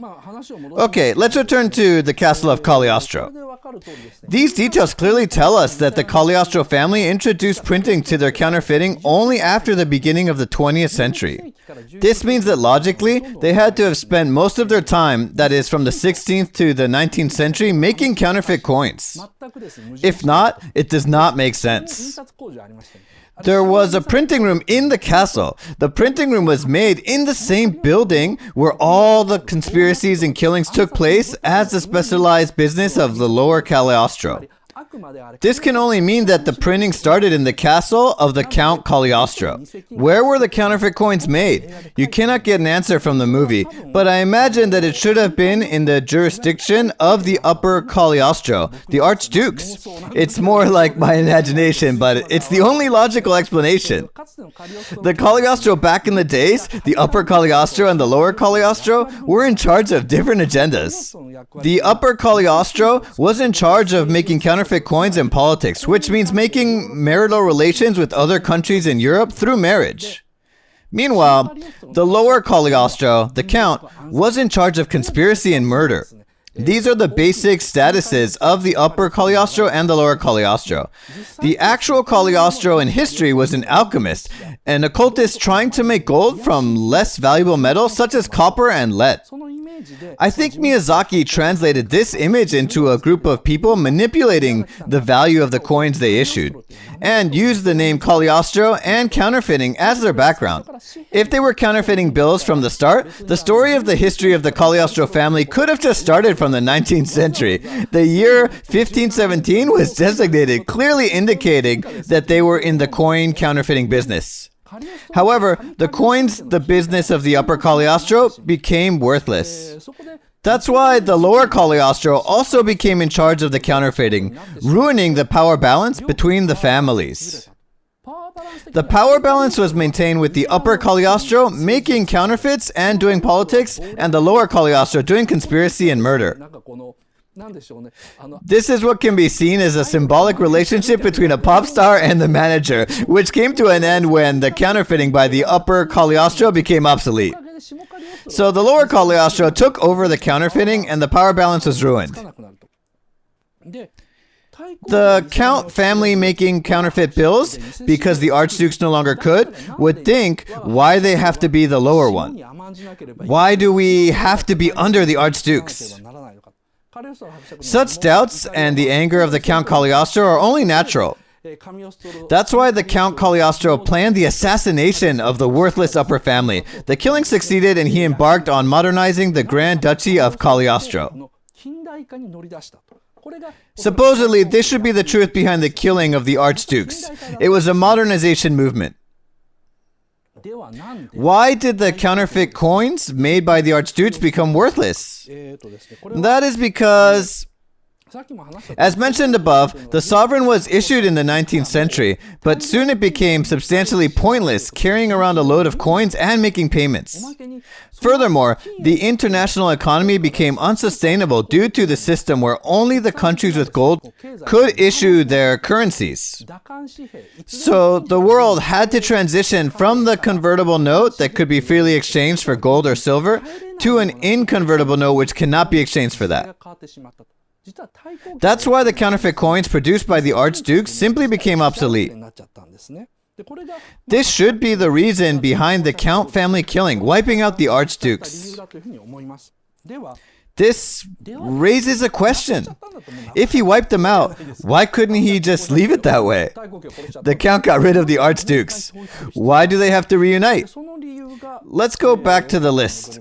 Okay, let's return to the castle of Cagliostro. These details clearly tell us that the Cagliostro family introduced printing to their counterfeiting only after the beginning of the 20th century. This means that logically, they had to have spent most of their time, that is from the 16th to the 19th century, making counterfeit coins. If not, it does not make sense. There was a printing room in the castle. The printing room was made in the same building where all the conspiracies and killings took place as the specialized business of the lower Cagliostro. This can only mean that the printing started in the castle of the Count Cagliostro. Where were the counterfeit coins made? You cannot get an answer from the movie, but I imagine that it should have been in the jurisdiction of the Upper Cagliostro, the Archdukes. It's more like my imagination, but it's the only logical explanation. The Cagliostro back in the days, the Upper Cagliostro and the Lower Cagliostro, were in charge of different agendas. The Upper Cagliostro was in charge of making counterfeit coins in politics, which means making marital relations with other countries in Europe through marriage. Meanwhile, the Lower Cagliostro, the Count, was in charge of conspiracy and murder. These are the basic statuses of the Upper Cagliostro and the Lower Cagliostro. The actual Cagliostro in history was an alchemist, an occultist trying to make gold from less valuable metals such as copper and lead. I think Miyazaki translated this image into a group of people manipulating the value of the coins they issued, and used the name Cagliostro and counterfeiting as their background. If they were counterfeiting bills from the start, the story of the history of the Cagliostro family could have just started from the 19th century. The year 1517 was designated, clearly indicating that they were in the coin counterfeiting business. However, the coins, the business of the Upper Cagliostro, became worthless. That's why the Lower Cagliostro also became in charge of the counterfeiting, ruining the power balance between the families. The power balance was maintained with the Upper Cagliostro making counterfeits and doing politics, and the Lower Cagliostro doing conspiracy and murder. This is what can be seen as a symbolic relationship between a pop star and the manager, which came to an end when the counterfeiting by the Upper Cagliostro became obsolete. So the Lower Cagliostro took over the counterfeiting and the power balance was ruined. The Count family making counterfeit bills, because the Archdukes no longer could, would think, why they have to be the lower one? Why do we have to be under the Archdukes? Such doubts and the anger of the Count Cagliostro are only natural. That's why the Count Cagliostro planned the assassination of the worthless upper family. The killing succeeded and he embarked on modernizing the Grand Duchy of Cagliostro. Supposedly, this should be the truth behind the killing of the Archdukes. It was a modernization movement. Why did the counterfeit coins made by the Archdukes become worthless? That is because, as mentioned above, the sovereign was issued in the 19th century, but soon it became substantially pointless carrying around a load of coins and making payments. Furthermore, the international economy became unsustainable due to the system where only the countries with gold could issue their currencies. So the world had to transition from the convertible note that could be freely exchanged for gold or silver to an inconvertible note which cannot be exchanged for that. That's why the counterfeit coins produced by the Archdukes simply became obsolete. This should be the reason behind the Count family killing, wiping out the Archdukes. This raises a question. If he wiped them out, why couldn't he just leave it that way? The Count got rid of the Archdukes. Why do they have to reunite? Let's go back to the list.